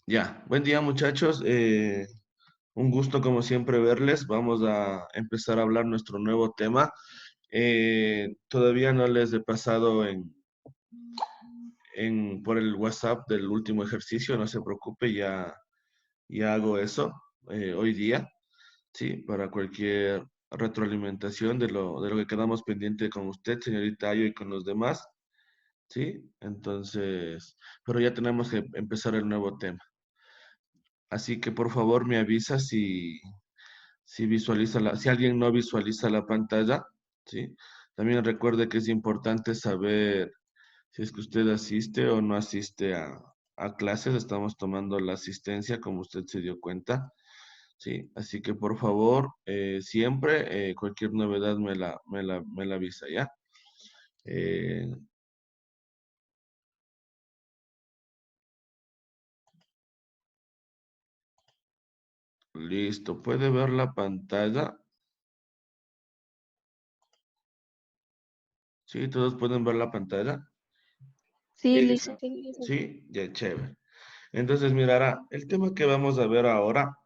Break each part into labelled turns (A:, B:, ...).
A: Ya, buen día muchachos. Un gusto como siempre verles. Vamos a empezar a hablar nuestro nuevo tema. Todavía no les he pasado por el WhatsApp del último ejercicio, no se preocupe, ya hago eso hoy día, ¿sí? Para cualquier retroalimentación de lo que quedamos pendiente con usted, señorita Ayo, y con los demás, ¿sí? Entonces, pero ya tenemos que empezar el nuevo tema. Así que por favor me avisa si alguien no visualiza la pantalla, ¿sí? También recuerde que es importante saber si es que usted asiste o no asiste a clases. Estamos tomando la asistencia, como usted se dio cuenta, ¿sí? Así que por favor, siempre, cualquier novedad me la avisa, ¿ya? Eh, Listo, ¿puede ver la pantalla? ¿Sí? ¿Todos pueden ver la pantalla?
B: Sí,
A: Listo.
B: listo.
A: ¿Sí? Ya, chévere. Entonces, mirará, el tema que vamos a ver ahora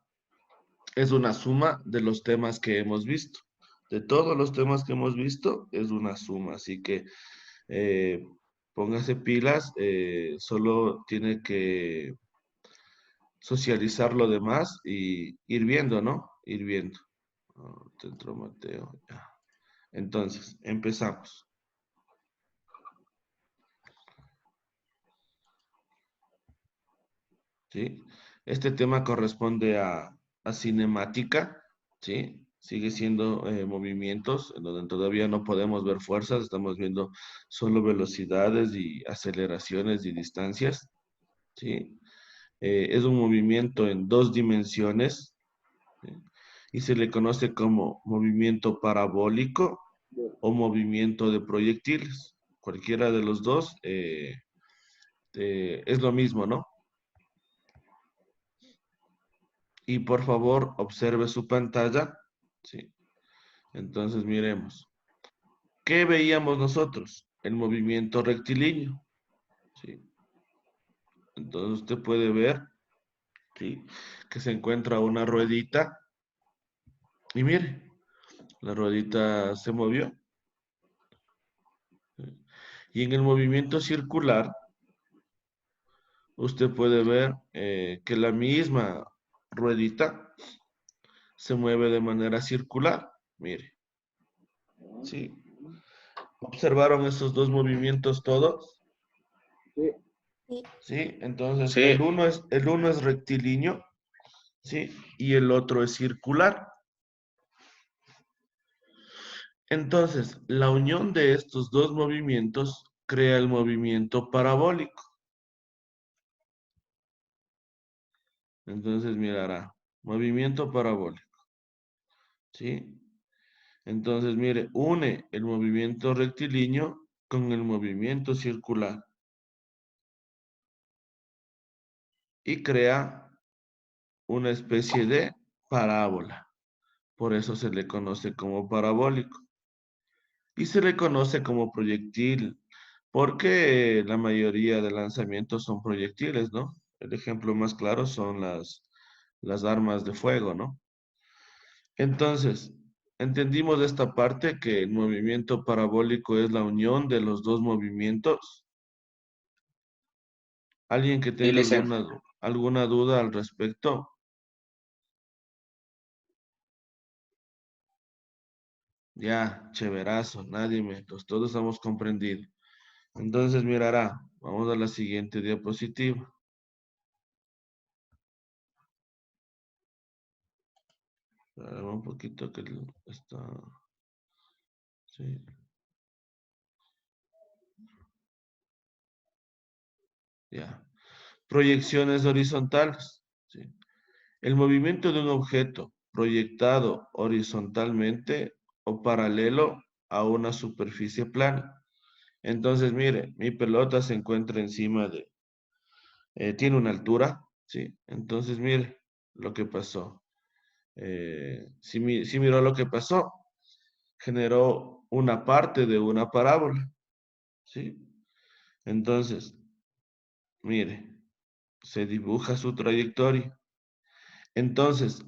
A: es una suma de los temas que hemos visto. De todos los temas que hemos visto, es una suma. Así que eh, póngase pilas, solo tiene que socializar lo demás y ir viendo, ¿no? Ir viendo. Te entró Mateo, ya. Entonces, empezamos. ¿Sí? Este tema corresponde a cinemática, ¿sí? Sigue siendo movimientos en donde todavía no podemos ver fuerzas, estamos viendo solo velocidades y aceleraciones y distancias, ¿sí? Es un movimiento en dos dimensiones, ¿sí? Y se le conoce como movimiento parabólico o movimiento de proyectiles. Cualquiera de los dos es lo mismo, ¿no? Y por favor, observe su pantalla. Sí. Entonces, miremos. ¿Qué veíamos nosotros? El movimiento rectilíneo. Sí. Entonces, usted puede ver, sí, que se encuentra una ruedita. Y mire, la ruedita se movió. Sí. Y en el movimiento circular, usted puede ver que la misma ruedita se mueve de manera circular. Mire, ¿sí? ¿Observaron esos dos movimientos todos?
C: Sí,
B: Sí.
A: ¿Sí? Entonces,
C: sí,
A: el uno es rectilíneo, ¿sí? Y el otro es circular. Entonces, la unión de estos dos movimientos crea el movimiento parabólico. Entonces, mirará, movimiento parabólico, ¿sí? Entonces, mire, une el movimiento rectilíneo con el movimiento circular y crea una especie de parábola. Por eso se le conoce como parabólico. Y se le conoce como proyectil, porque la mayoría de lanzamientos son proyectiles, ¿no? El ejemplo más claro son las armas de fuego, ¿no? Entonces, entendimos de esta parte que el movimiento parabólico es la unión de los dos movimientos. ¿Alguien que
C: sí,
A: tenga
C: Licen.
A: alguna duda al respecto? Ya, chéverazo, pues todos hemos comprendido. Entonces, mirará, vamos a la siguiente diapositiva. Espérame un poquito que está. Sí, ya. Proyecciones horizontales. Sí. El movimiento de un objeto proyectado horizontalmente o paralelo a una superficie plana. Entonces, mire, mi pelota se encuentra encima tiene una altura, ¿sí? Entonces, mire lo que pasó. Si miró lo que pasó, generó una parte de una parábola, ¿sí? Entonces, mire. se dibuja su trayectoria. Entonces,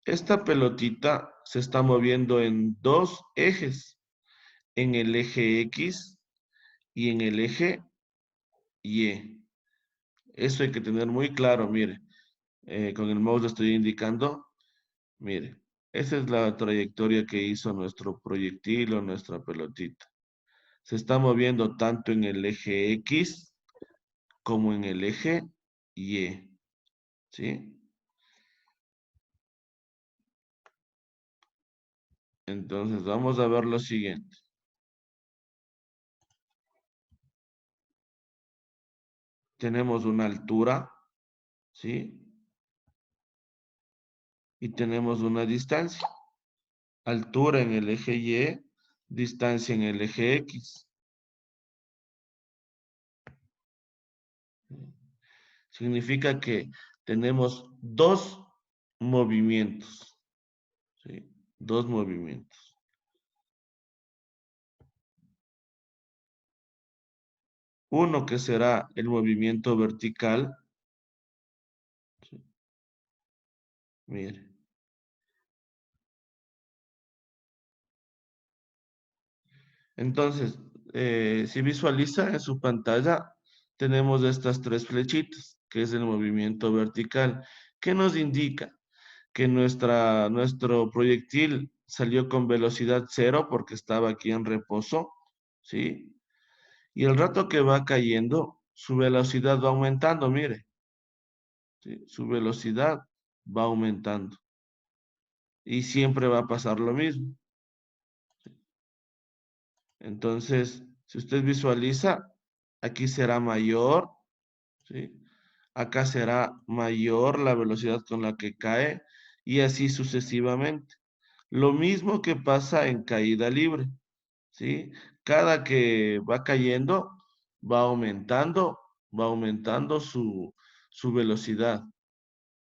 A: esta pelotita se está moviendo en dos ejes, en el eje X y en el eje Y. Eso hay que tener muy claro, mire. Con el mouse le estoy indicando, mire. Esa es la trayectoria que hizo nuestro proyectil o nuestra pelotita. Se está moviendo tanto en el eje X como en el eje Y. ¿Sí? Entonces vamos a ver lo siguiente. Tenemos una altura, ¿sí? Y tenemos una distancia. Altura en el eje Y, distancia en el eje X. Significa que tenemos dos movimientos, ¿sí? Dos movimientos. Uno que será el movimiento vertical. ¿Sí? Mire. Entonces, si visualiza en su pantalla, tenemos estas tres flechitas, que es el movimiento vertical, que nos indica que nuestro proyectil salió con velocidad cero porque estaba aquí en reposo, ¿sí? Y el rato que va cayendo, su velocidad va aumentando, mire, ¿sí? Su velocidad va aumentando. Y siempre va a pasar lo mismo. Entonces, si usted visualiza, aquí será mayor, ¿sí? Acá será mayor la velocidad con la que cae y así sucesivamente. Lo mismo que pasa en caída libre, ¿sí? Cada que va cayendo, va aumentando su velocidad.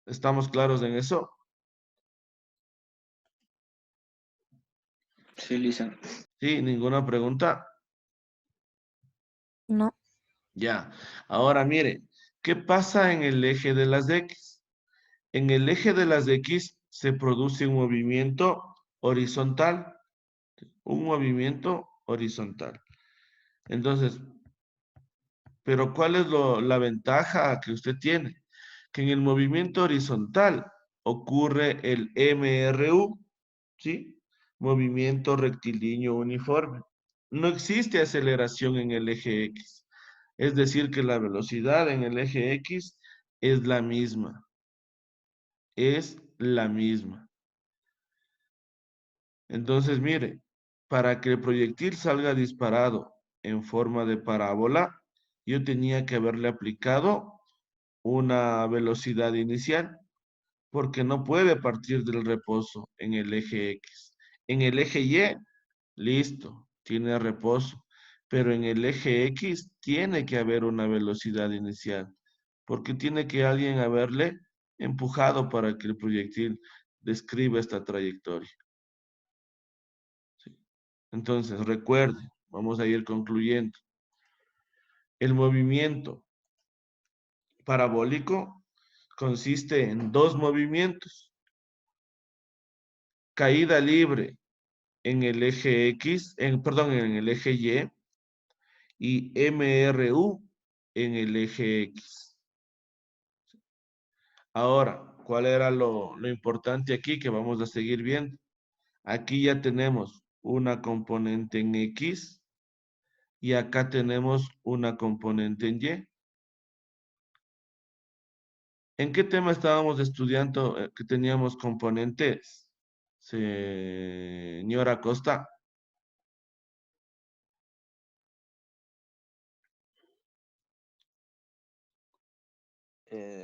A: ¿Estamos claros en eso?
B: Sí, Lisa.
A: Sí, ninguna pregunta.
C: No.
A: Ya. Ahora mire, ¿qué pasa en el eje de las X? En el eje de las X se produce un movimiento horizontal, un movimiento horizontal. Entonces, pero ¿cuál es la ventaja que usted tiene? Que en el movimiento horizontal ocurre el MRU, ¿sí? Movimiento rectilíneo uniforme. No existe aceleración en el eje X. Es decir, que la velocidad en el eje X es la misma. Es la misma. Entonces, mire, para que el proyectil salga disparado en forma de parábola, yo tenía que haberle aplicado una velocidad inicial, porque no puede partir del reposo en el eje X. En el eje Y, listo, tiene reposo, pero en el eje X tiene que haber una velocidad inicial, porque tiene que alguien haberle empujado para que el proyectil describa esta trayectoria. ¿Sí? Entonces, recuerde, vamos a ir concluyendo. El movimiento parabólico consiste en dos movimientos. Caída libre en el eje X, perdón, en el eje y MRU en el eje X. Ahora, ¿cuál era lo importante aquí que vamos a seguir viendo? Aquí ya tenemos una componente en X y acá tenemos una componente en Y. ¿En qué tema estábamos estudiando que teníamos componentes? Señora Costa.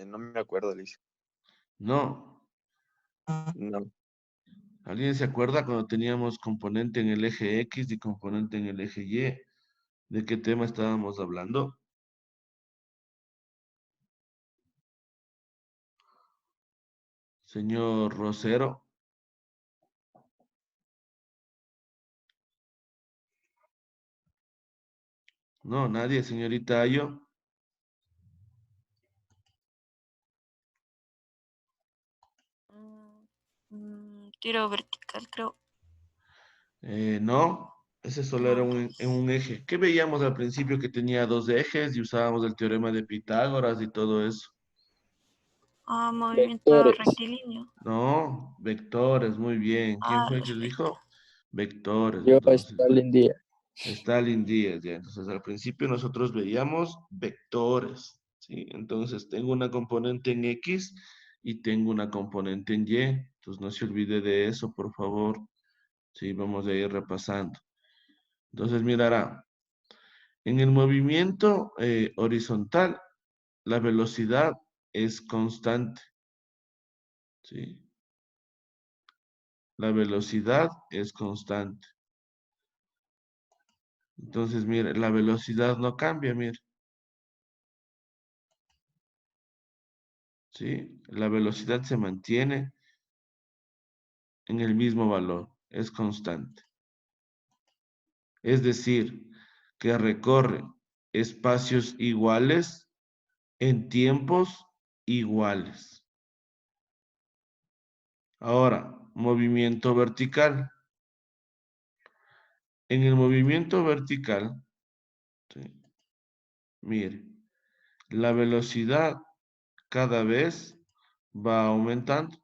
D: No me acuerdo, Liz.
A: No.
D: No.
A: ¿Alguien se acuerda cuando teníamos componente en el eje X y componente en el eje Y? ¿De qué tema estábamos hablando? Señor Rosero. No, nadie, señorita Ayo.
B: Tiro vertical, creo.
A: No, ese solo era
B: No.
A: en un eje. ¿Qué veíamos al principio que tenía dos ejes y usábamos el teorema de Pitágoras y todo eso?
B: Ah, movimiento
C: Vectores.
B: rectilíneo.
A: No, vectores, muy bien. ¿Quién
B: Ah,
A: fue que
B: los
A: dijo? Vectores,
C: Yo
A: entonces.
C: Stalin Díaz.
A: Stalin Díaz, ya. Entonces, al principio nosotros veíamos vectores, ¿sí? Entonces, tengo una componente en X y tengo una componente en Y. Entonces, no se olvide de eso, por favor. Sí, vamos a ir repasando. Entonces, mirará. En el movimiento horizontal, la velocidad es constante, ¿sí? La velocidad es constante. Entonces, mire, la velocidad no cambia, mire. ¿Sí? La velocidad se mantiene en el mismo valor, es constante. Es decir, que recorre espacios iguales en tiempos iguales. Ahora, movimiento vertical. En el movimiento vertical, ¿sí? Mire, la velocidad cada vez va aumentando.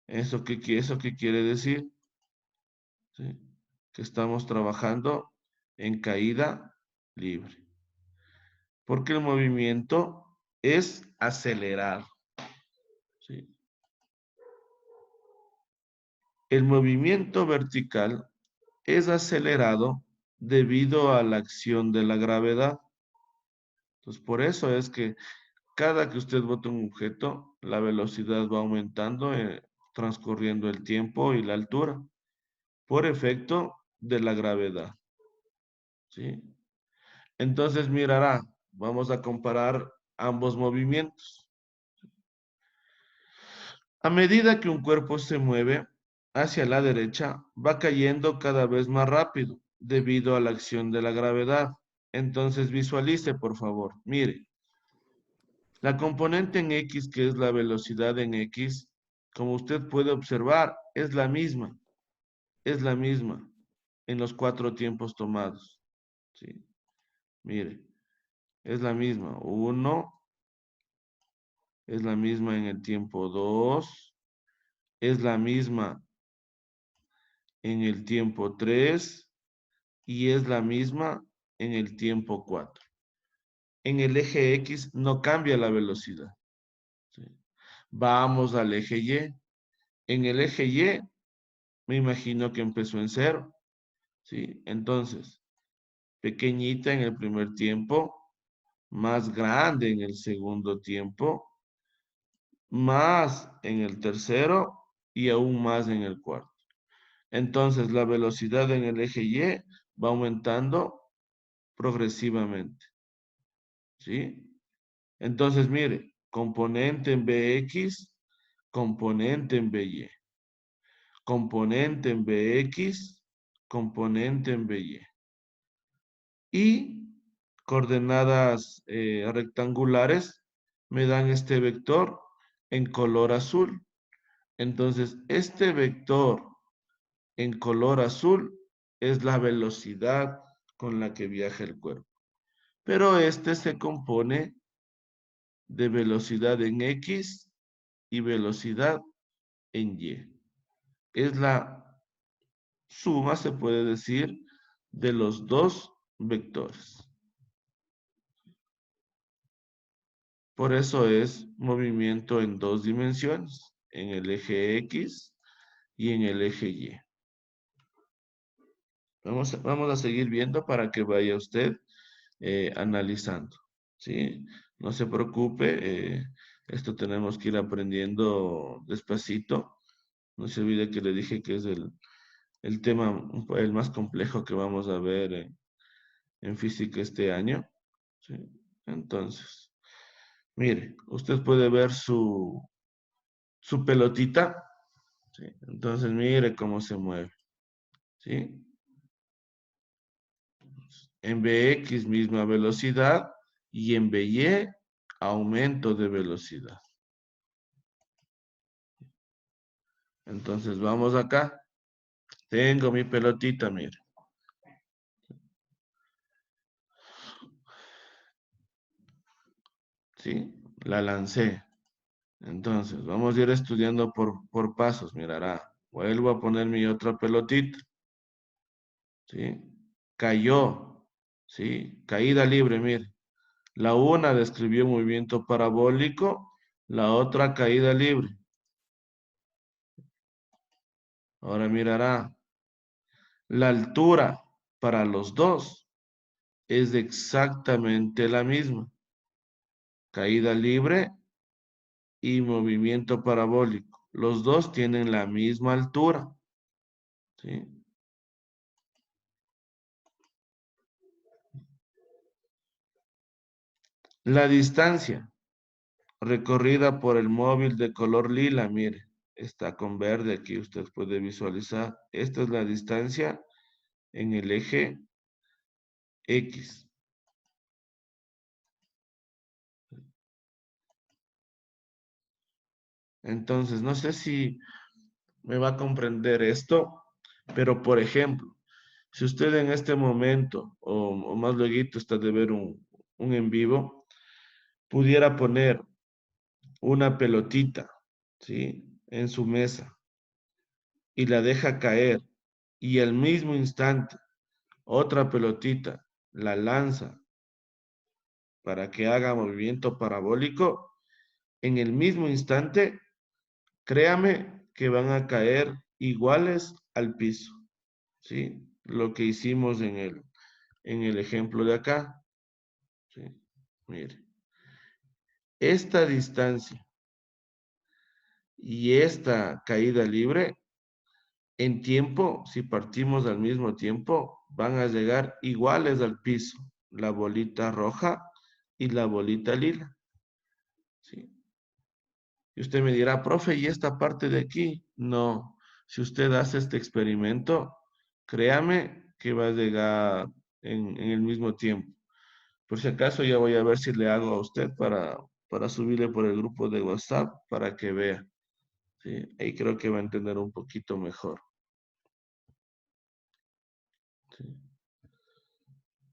A: ¿Eso qué quiere decir? ¿Sí? Que estamos trabajando en caída libre. Porque el movimiento es acelerado. ¿Sí? El movimiento vertical es acelerado debido a la acción de la gravedad. Entonces, por eso es que cada que usted bota un objeto, la velocidad va aumentando transcurriendo el tiempo y la altura, por efecto de la gravedad. ¿Sí? Entonces, mirará, vamos a comparar ambos movimientos. A medida que un cuerpo se mueve hacia la derecha, va cayendo cada vez más rápido debido a la acción de la gravedad. Entonces visualice, por favor. Mire, la componente en X, que es la velocidad en X, como usted puede observar, es la misma. Es la misma en los 4 tiempos tomados. ¿Sí? Mire, es la misma. 1, es la misma en el tiempo 2, es la misma en el tiempo 3 y es la misma en el tiempo 4. En el eje X no cambia la velocidad. ¿Sí? Vamos al eje Y. En el eje Y, me imagino que empezó en 0. ¿Sí? Entonces, pequeñita en el primer tiempo, más grande en el segundo tiempo, más en el tercero y aún más en el cuarto. Entonces, la velocidad en el eje Y va aumentando progresivamente. ¿Sí? Entonces, mire, componente en Bx, componente en By. Componente en Bx, componente en By. Y coordenadas rectangulares me dan este vector en color azul. Entonces, este vector en color azul es la velocidad con la que viaja el cuerpo. Pero este se compone de velocidad en X y velocidad en Y. Es la suma, se puede decir, de los dos vectores. Por eso es movimiento en dos dimensiones, en el eje X y en el eje Y. Vamos a seguir viendo para que vaya usted analizando. ¿Sí? No se preocupe, esto tenemos que ir aprendiendo despacito. No se olvide que le dije que es el tema, el más complejo que vamos a ver en física este año. ¿Sí? Entonces, mire, usted puede ver su pelotita. ¿Sí? Entonces, mire cómo se mueve. ¿Sí? En Bx misma velocidad y en By aumento de velocidad. Entonces vamos acá. Tengo mi pelotita, mire. ¿Sí? La lancé. Entonces, vamos a ir estudiando por pasos, mirará. Vuelvo a poner mi otra pelotita. ¿Sí? Cayó. ¿Sí? Caída libre, mire. La una describió movimiento parabólico, la otra caída libre. Ahora mirará. La altura para los dos es exactamente la misma. Caída libre y movimiento parabólico. Los dos tienen la misma altura. ¿Sí? La distancia recorrida por el móvil de color lila, mire, está con verde aquí, usted puede visualizar. Esta es la distancia en el eje X. Entonces, no sé si me va a comprender esto, pero por ejemplo, si usted en este momento o más luego está de ver un en vivo, pudiera poner una pelotita, ¿sí? En su mesa y la deja caer y al mismo instante otra pelotita la lanza para que haga movimiento parabólico, en el mismo instante, créame que van a caer iguales al piso, ¿sí? Lo que hicimos en el ejemplo de acá, ¿sí? Mire, esta distancia y esta caída libre, en tiempo, si partimos al mismo tiempo, van a llegar iguales al piso, la bolita roja y la bolita lila, ¿sí? Y usted me dirá, profe, ¿y esta parte de aquí? No, si usted hace este experimento, créame que va a llegar en el mismo tiempo. Por si acaso ya voy a ver si le hago a usted para subirle por el grupo de WhatsApp para que vea. ¿Sí? Ahí creo que va a entender un poquito mejor. ¿Sí?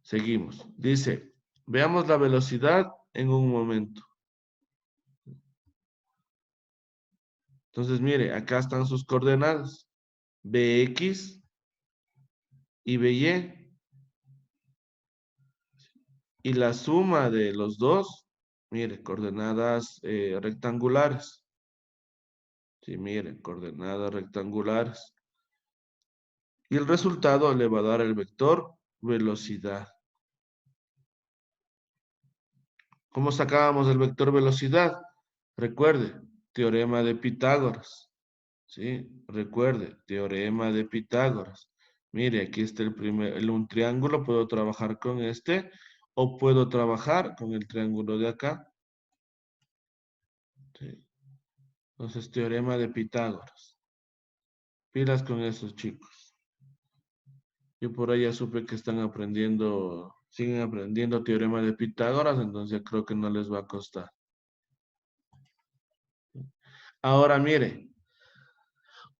A: Seguimos. Dice, veamos la velocidad en un momento. Entonces, mire, acá están sus coordenadas. Bx y By. Y la suma de los dos, mire, coordenadas rectangulares. Sí, mire, coordenadas rectangulares. Y el resultado le va a dar el vector velocidad. ¿Cómo sacábamos el vector velocidad? Recuerde, teorema de Pitágoras. ¿Sí? Recuerde, teorema de Pitágoras. Mire, aquí está un triángulo, puedo trabajar con este o puedo trabajar con el triángulo de acá. ¿Sí? Entonces, teorema de Pitágoras. Pilas con esos chicos. Yo por ahí ya supe que están aprendiendo, siguen aprendiendo teorema de Pitágoras, entonces creo que no les va a costar. Ahora mire,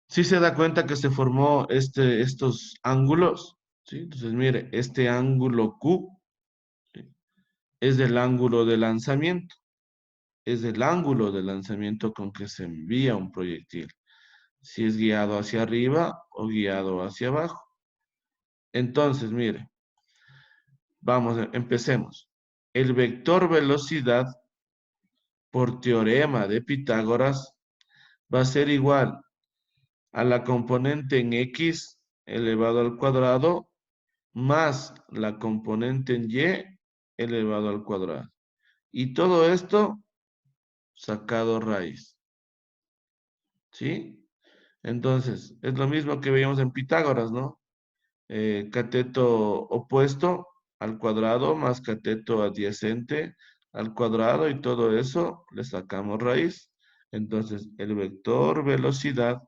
A: si se da cuenta que se formó estos ángulos, ¿sí? Entonces mire, este ángulo Q, ¿sí? Es el ángulo de lanzamiento, es el ángulo de lanzamiento con que se envía un proyectil, si es guiado hacia arriba o guiado hacia abajo. Entonces mire, empecemos. El vector velocidad por teorema de Pitágoras va a ser igual a la componente en X elevado al cuadrado más la componente en Y elevado al cuadrado. Y todo esto sacado raíz. ¿Sí? Entonces, es lo mismo que veíamos en Pitágoras, ¿no? Cateto opuesto al cuadrado más cateto adyacente al cuadrado y todo eso le sacamos raíz. Entonces, el vector velocidad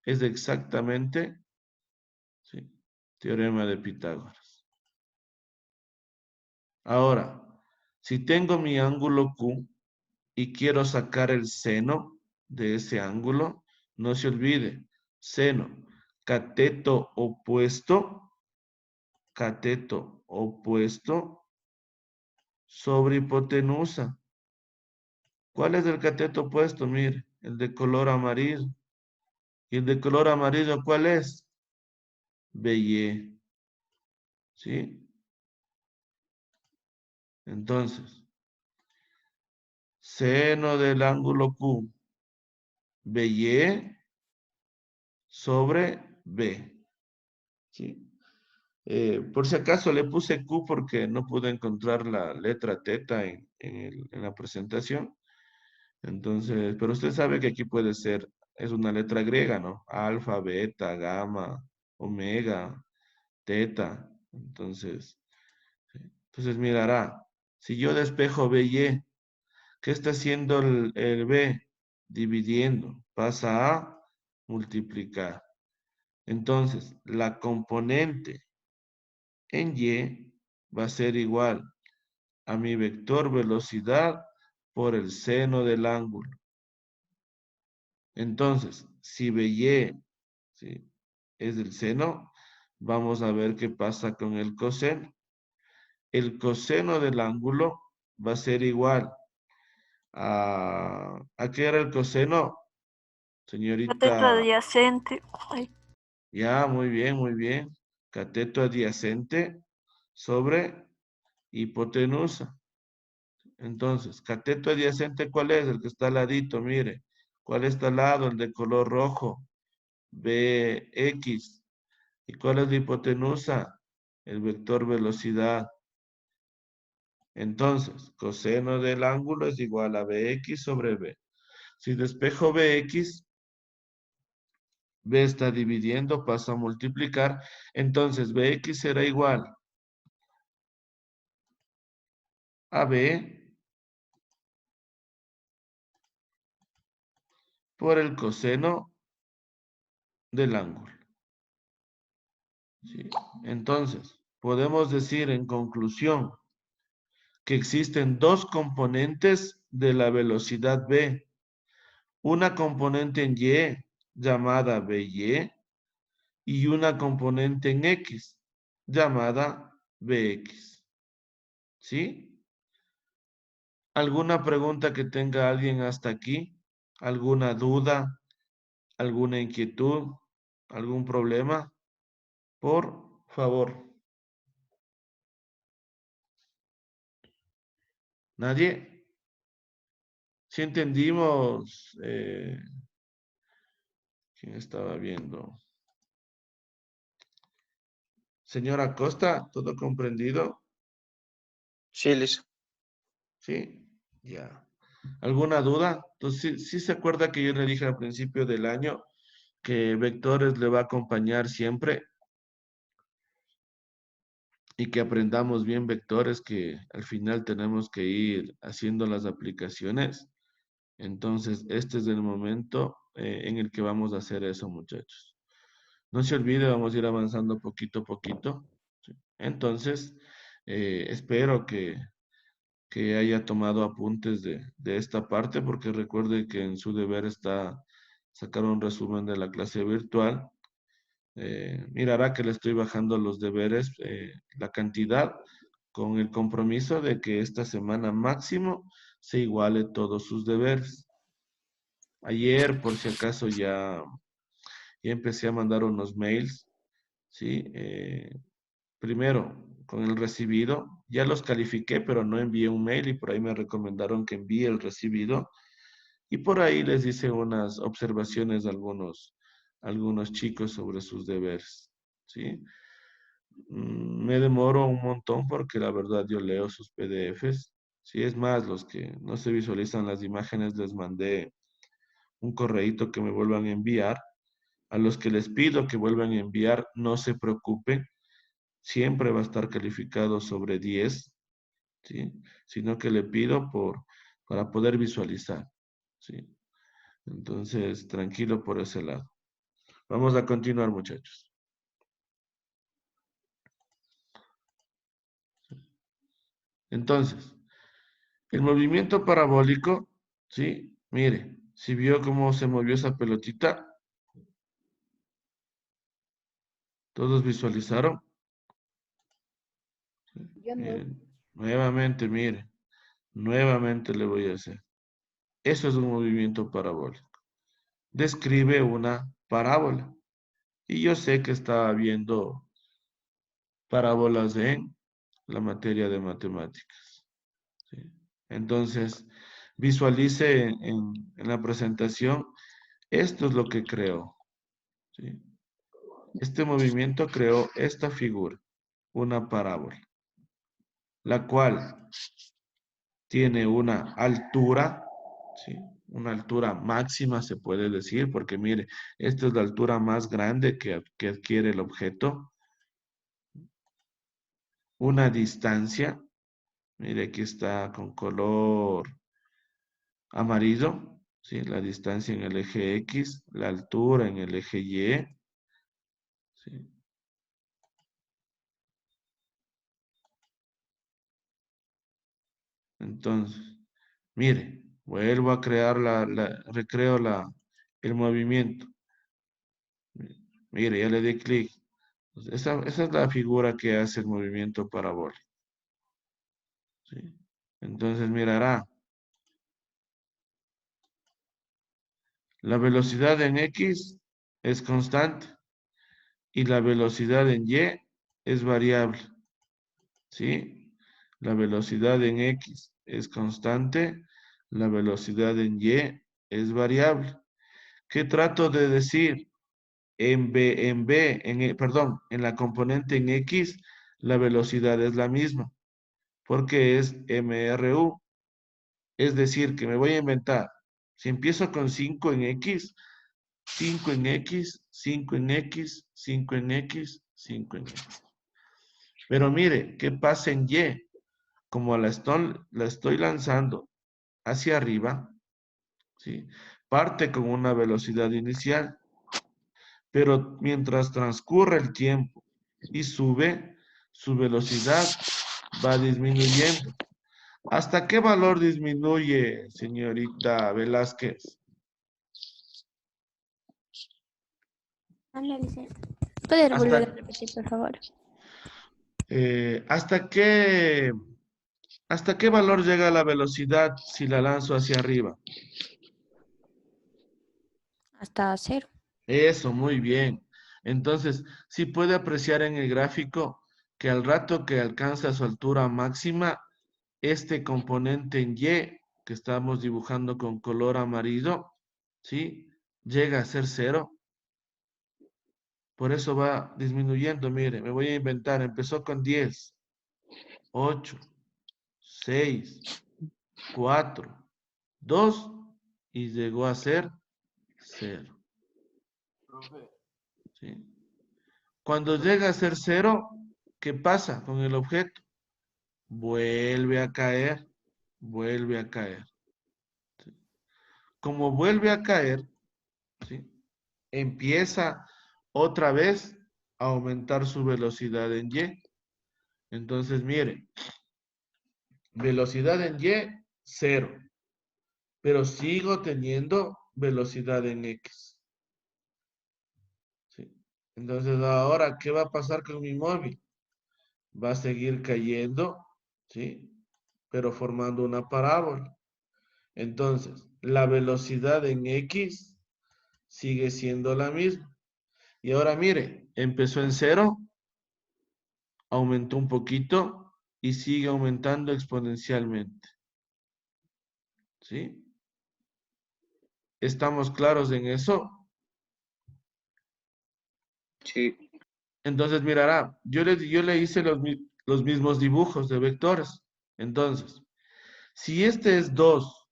A: es exactamente, ¿sí? Teorema de Pitágoras. Ahora, si tengo mi ángulo Q y quiero sacar el seno de ese ángulo, No se olvide. Seno. Cateto opuesto sobre hipotenusa. ¿Cuál es el cateto opuesto? Mire, el de color amarillo. ¿Y el de color amarillo cuál es? BY. ¿Sí? Entonces, seno del ángulo Q, BY sobre B. ¿Sí? Por si acaso le puse Q porque no pude encontrar la letra teta en la presentación. Entonces, pero usted sabe que aquí puede ser, es una letra griega, ¿no? Alfa, beta, gamma, omega, teta. Entonces mirará, si yo despejo BY, ¿qué está haciendo el B? Dividiendo, pasa a multiplicar. Entonces, la componente en Y va a ser igual a mi vector velocidad por el seno del ángulo. Entonces, si BY, ¿sí?, es el seno, vamos a ver qué pasa con el coseno. El coseno del ángulo va a ser igual ¿a qué era el coseno,
B: Cateto
A: señorita?
B: adyacente. Ay,
A: Ya, muy bien, muy bien. Cateto adyacente sobre hipotenusa. Entonces, cateto adyacente, ¿cuál es? El que está al ladito, mire. ¿Cuál está al lado? El de color rojo. BX. ¿Y cuál es la hipotenusa? El vector velocidad. Entonces, coseno del ángulo es igual a BX sobre B. Si despejo BX, B está dividiendo, pasa a multiplicar. Entonces, BX será igual a B por el coseno del ángulo. ¿Sí? Entonces, podemos decir en conclusión que existen dos componentes de la velocidad B. Una componente en Y llamada BY y una componente en X llamada BX. ¿Sí? ¿Alguna pregunta que tenga alguien hasta aquí? ¿Alguna duda? ¿Alguna inquietud? ¿Algún problema? Por favor. ¿Nadie? ¿Sí entendimos? ¿Quién estaba viendo? Señora Costa, ¿todo comprendido?
D: Sí, listo.
A: Sí, ya. ¿Alguna duda? Entonces, sí se acuerda que yo le dije al principio del año que vectores le va a acompañar siempre y que aprendamos bien vectores, que al final tenemos que ir haciendo las aplicaciones. Entonces, este es el momento en el que vamos a hacer eso, muchachos. No se olvide, vamos a ir avanzando poquito a poquito. ¿Sí? Entonces, espero que haya tomado apuntes de esta parte, porque recuerde que en su deber está sacar un resumen de la clase virtual. Mirará que le estoy bajando los deberes, la cantidad, con el compromiso de que esta semana máximo se iguale todos sus deberes. Ayer, por si acaso, ya empecé a mandar unos mails, ¿sí? Primero, con el recibido, ya los califiqué, pero no envié un mail y por ahí me recomendaron que envíe el recibido. Y por ahí les hice unas observaciones a algunos chicos sobre sus deberes, ¿sí? Me demoro un montón porque la verdad yo leo sus PDFs. Sí, es más, los que no se visualizan las imágenes les mandé un correíto que me vuelvan a enviar. A los que les pido que vuelvan a enviar, no se preocupen, siempre va a estar calificado sobre 10, ¿sí? Sino que le pido para poder visualizar, ¿sí? Entonces, tranquilo por ese lado. Vamos a continuar, muchachos. Entonces, el movimiento parabólico, ¿sí? Mire, ¿Sí vio cómo se movió esa pelotita? ¿Todos visualizaron?
B: Yo no.
A: Miren, nuevamente, miren. Nuevamente le voy a hacer. Eso es un movimiento parabólico. Describe una parábola. Y yo sé que estaba viendo parábolas en la materia de matemáticas. ¿Sí? Entonces, visualice en la presentación, esto es lo que creó. ¿Sí? Este movimiento creó esta figura, una parábola, la cual tiene una altura, ¿sí? Una altura máxima se puede decir, porque mire, esta es la altura más grande que adquiere el objeto. Una distancia, mire aquí está con color amarillo, ¿sí? La distancia en el eje X, la altura en el eje Y, ¿sí? Entonces, mire, vuelvo a crear recreo el movimiento. Mire, ya le di clic. Esa es la figura que hace el movimiento parabólico. ¿Sí? Entonces mirará, la velocidad en X es constante y la velocidad en Y es variable. ¿Sí? La velocidad en X es constante, la velocidad en Y es variable. ¿Qué trato de decir? Perdón, en la componente en X, la velocidad es la misma, porque es MRU. Es decir, que me voy a inventar. Si empiezo con 5 en X, 5 en X, 5 en X, 5 en X, 5 en X. Pero mire, ¿qué pasa en Y? Como la estoy lanzando hacia arriba, ¿sí? Parte con una velocidad inicial, pero mientras transcurre el tiempo y sube, su velocidad va disminuyendo. ¿Hasta qué valor disminuye, señorita Velázquez?
B: Análisis. ¿Puedes volver a
A: ¿Hasta,
B: repetir, por favor?
A: eh, hasta qué, hasta qué valor llega la velocidad si la lanzo hacia arriba?
B: Hasta cero.
A: Eso, muy bien. Entonces, si puede apreciar en el gráfico que al rato que alcanza su altura máxima, este componente en Y, que estamos dibujando con color amarillo, ¿sí? Llega a ser cero. Por eso va disminuyendo. Mire, me voy a inventar. Empezó con 10, 8, 6, 4, 2 y llegó a ser 0. ¿Sí? Cuando llega a ser 0, ¿qué pasa con el objeto? Vuelve a caer, vuelve a caer. ¿Sí? Como vuelve a caer, ¿sí? Empieza otra vez a aumentar su velocidad en Y. Entonces, mire, velocidad en Y, 0. Pero sigo teniendo velocidad en X. ¿Sí? Entonces, ahora, ¿qué va a pasar con mi móvil? Va a seguir cayendo, ¿sí? Pero formando una parábola. Entonces, la velocidad en X sigue siendo la misma. Y ahora mire, empezó en 0, aumentó un poquito y sigue aumentando exponencialmente. ¿Sí? ¿Estamos claros en eso?
D: Sí.
A: Entonces, mirará, yo le hice los mismos dibujos de vectores. Entonces, si este es 2,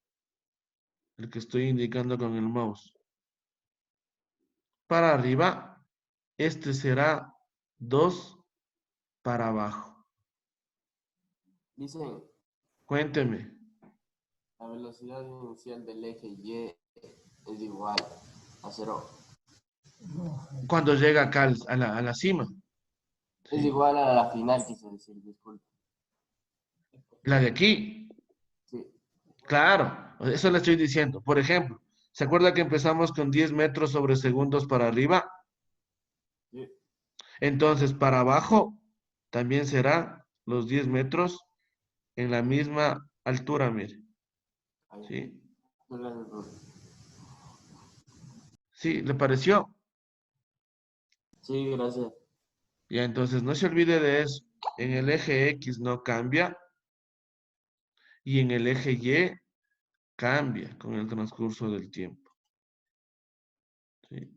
A: el que estoy indicando con el mouse, para arriba, este será 2 para abajo.
C: Dicen,
A: Cuénteme,
C: la velocidad inicial del eje Y es igual a cero.
A: cuando llega acá a la cima,
C: Es
A: ¿sí?
C: igual a la final, quise decir, disculpe.
A: La de aquí,
C: Sí,
A: claro, eso le estoy diciendo. Por ejemplo, ¿Se acuerda que empezamos con 10 metros sobre segundos para arriba?
C: Sí.
A: Entonces, para abajo también será los 10 metros en la misma altura, mire.
C: Ahí.
A: ¿Sí?
C: Perdón, profe.
A: ¿Sí? ¿Le pareció?
C: Sí, gracias.
A: Ya, entonces no se olvide de eso. En el eje X no cambia y en el eje Y cambia con el transcurso del tiempo. ¿Sí?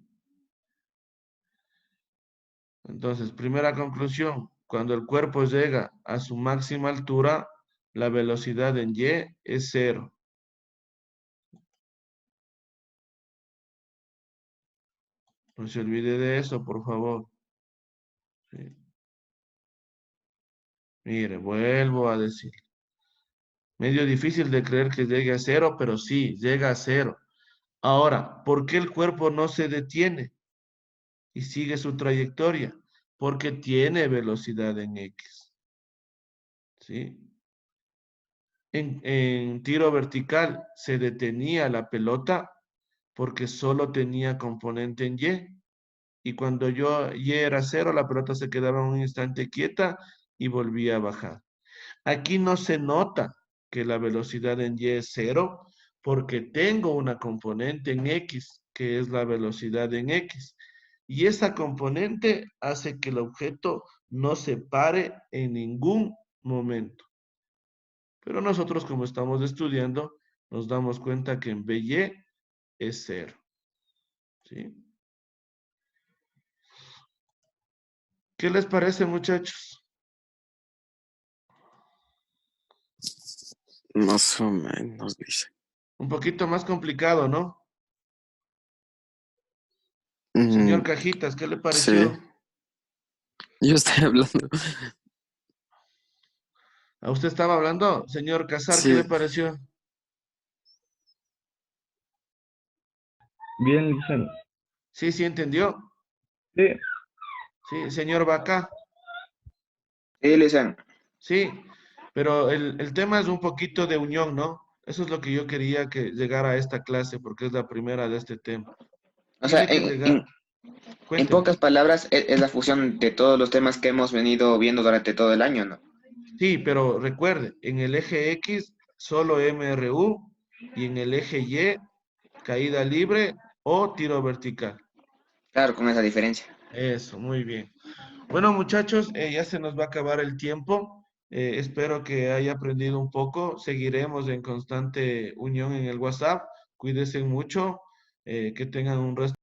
A: Entonces, primera conclusión, cuando el cuerpo llega a su máxima altura, la velocidad en Y es 0. No se olvide de eso, por favor. ¿Sí? Mire, vuelvo a decir. Medio difícil de creer que llegue a 0, pero sí, llega a 0. Ahora, ¿por qué el cuerpo no se detiene y sigue su trayectoria? Porque tiene velocidad en X. ¿Sí? En tiro vertical se detenía la pelota porque solo tenía componente en Y. Y cuando Y era 0, la pelota se quedaba un instante quieta y volvía a bajar. Aquí no se nota que la velocidad en Y es 0 porque tengo una componente en X, que es la velocidad en X. Y esa componente hace que el objeto no se pare en ningún momento. Pero nosotros, como estamos estudiando, nos damos cuenta que en BY es 0. ¿Sí? ¿Qué les parece, muchachos?
E: Más o menos, dice.
A: Un poquito más complicado, ¿no?
E: Mm,
A: Señor Cajitas, ¿qué le
E: sí,
A: pareció?
E: yo estoy hablando.
A: ¿A usted estaba hablando? Señor Casar, ¿qué le
E: Sí,
A: pareció?
F: Bien, Licen.
A: Sí, sí, entendió.
F: Sí,
A: Sí, señor Vaca.
D: Sí, Listen.
A: Sí, pero el tema es un poquito de unión, ¿no? Eso es lo que yo quería que llegara a esta clase, porque es la primera de este tema.
D: O sea,
A: Tiene que llegar.
D: en
A: Cuénteme.
D: pocas palabras, es la fusión de todos los temas que hemos venido viendo durante todo el año, ¿no?
A: Sí, pero recuerde, en el eje X solo MRU y en el eje Y caída libre o tiro vertical.
D: Claro, con esa diferencia.
A: Eso, muy bien. Bueno, muchachos, ya se nos va a acabar el tiempo. Espero que haya aprendido un poco. Seguiremos en constante unión en el WhatsApp. Cuídense mucho. Que tengan un resto.